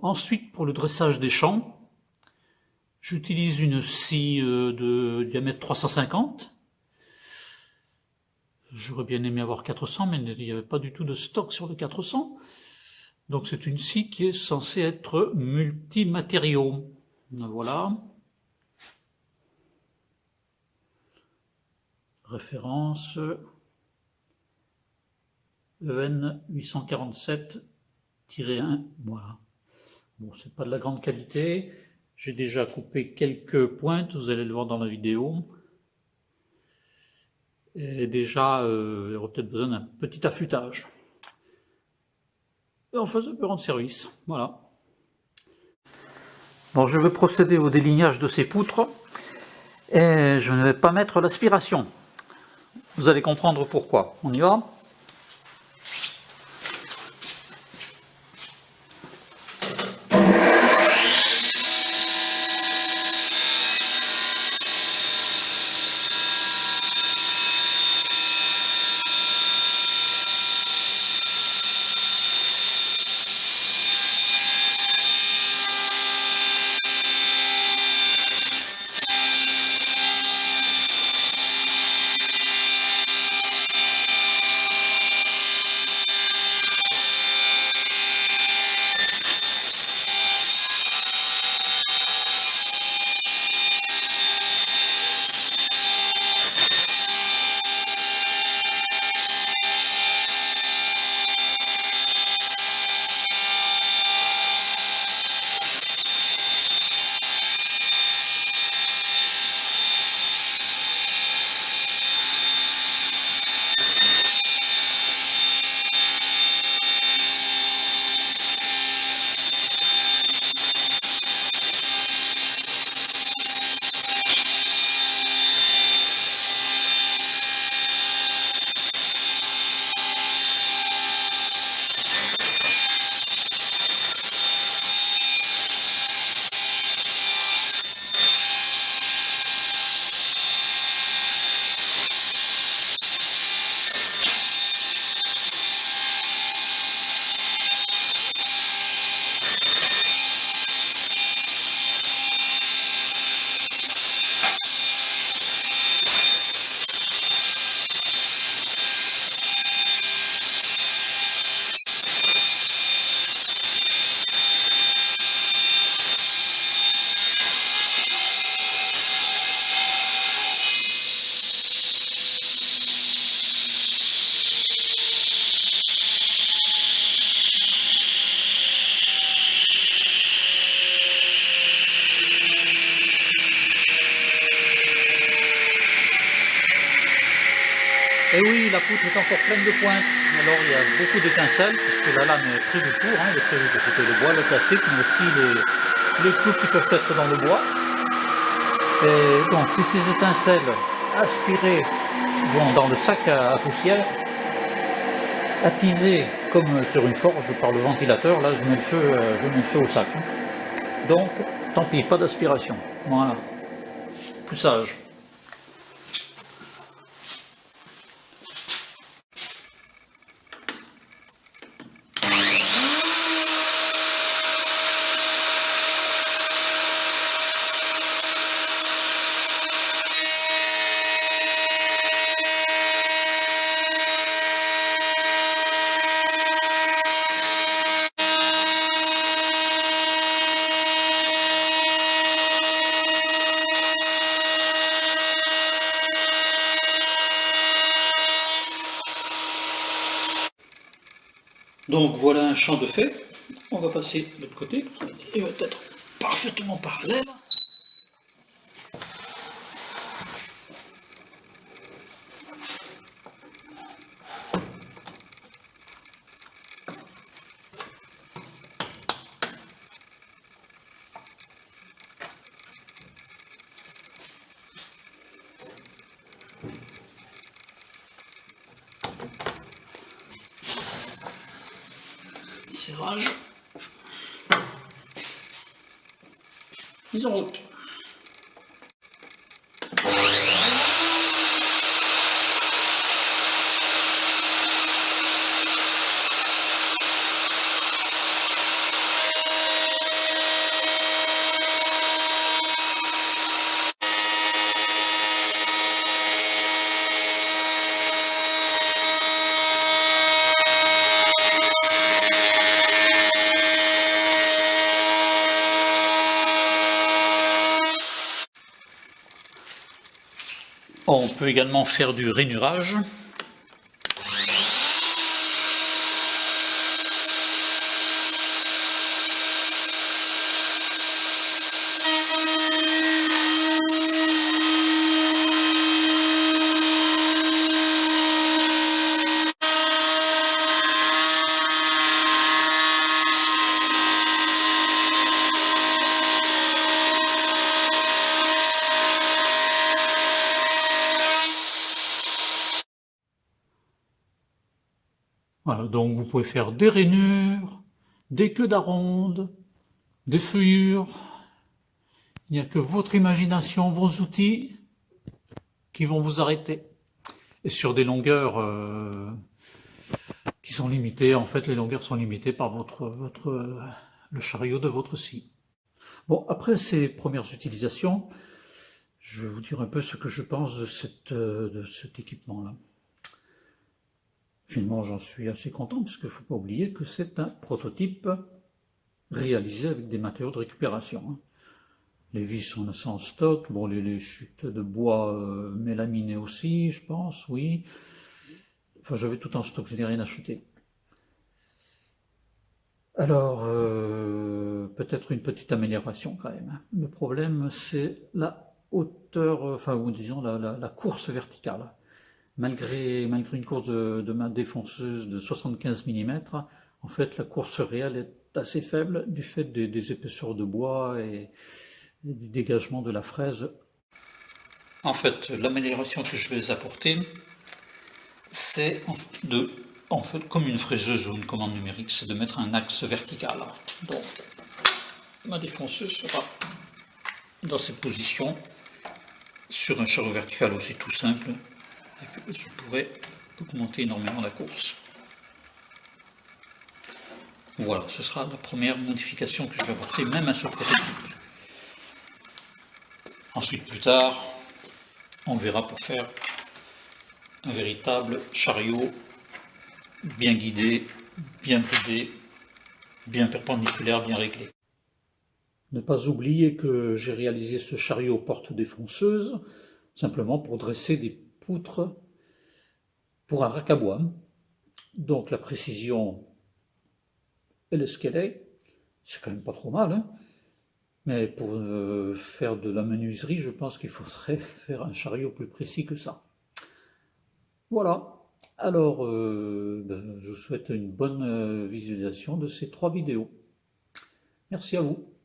Bon, ensuite, pour le dressage des champs, j'utilise une scie de diamètre 350. J'aurais bien aimé avoir 400, mais il n'y avait pas du tout de stock sur le 400. Donc c'est une scie qui est censée être multimatériaux. Voilà. Référence EN 847-1. Voilà. Bon, c'est pas de la grande qualité. J'ai déjà coupé quelques pointes, vous allez le voir dans la vidéo. Et déjà, il y aura peut-être besoin d'un petit affûtage. Et enfin, ça peut rendre service. Voilà. Bon, je vais procéder au délignage de ces poutres. Et je ne vais pas mettre l'aspiration. Vous allez comprendre pourquoi. On y va ? Et oui, la poutre est encore pleine de pointes. Alors il y a beaucoup d'étincelles, puisque la lame est prévue pour, hein, elle est prévue pour couper le bois, le plastique, mais aussi les clous qui peuvent être dans le bois. Et donc si ces étincelles aspirées vont dans le sac à poussière, attisées comme sur une forge par le ventilateur, là je mets le feu au sac. Donc tant pis, pas d'aspiration. Voilà. Plus sage. Donc voilà un champ de fait. On va passer de l'autre côté. Il va être parfaitement parallèle. Serrage. Mise en route. On peut également faire du rainurage. Voilà, donc vous pouvez faire des rainures, des queues d'aronde, des feuillures. Il n'y a que votre imagination, vos outils qui vont vous arrêter. Et sur des longueurs qui sont limitées, en fait les longueurs sont limitées par le chariot de votre scie. Bon, après ces premières utilisations, je vais vous dire un peu ce que je pense de cet équipement-là. Finalement, j'en suis assez content, parce qu'il ne faut pas oublier que c'est un prototype réalisé avec des matériaux de récupération. Hein. Les vis sont en stock, bon, les chutes de bois mélaminées aussi, je pense, oui. Enfin, j'avais tout en stock, je n'ai rien acheté. Alors, peut-être une petite amélioration quand même. Le problème, c'est la hauteur, enfin, ou disons la course verticale. Malgré une course de ma défonceuse de 75 mm, en fait, la course réelle est assez faible du fait des épaisseurs de bois et du dégagement de la fraise. En fait, l'amélioration que je vais apporter, c'est en fait, comme une fraiseuse ou une commande numérique, c'est de mettre un axe vertical. Donc, ma défonceuse sera dans cette position, sur un chariot vertical aussi tout simple, et puis je pourrais augmenter énormément la course. Voilà, ce sera la première modification que je vais apporter, même à ce prototype. Ensuite, plus tard, on verra pour faire un véritable chariot bien guidé, bien bridé, bien perpendiculaire, bien réglé. Ne pas oublier que j'ai réalisé ce chariot porte défonceuse simplement pour dresser des poutres pour un rack à bois. Donc la précision, elle est ce qu'elle est. C'est quand même pas trop mal, hein. Mais pour faire de la menuiserie, je pense qu'il faudrait faire un chariot plus précis que ça. Voilà. Alors, je vous souhaite une bonne visualisation de ces 3 vidéos. Merci à vous.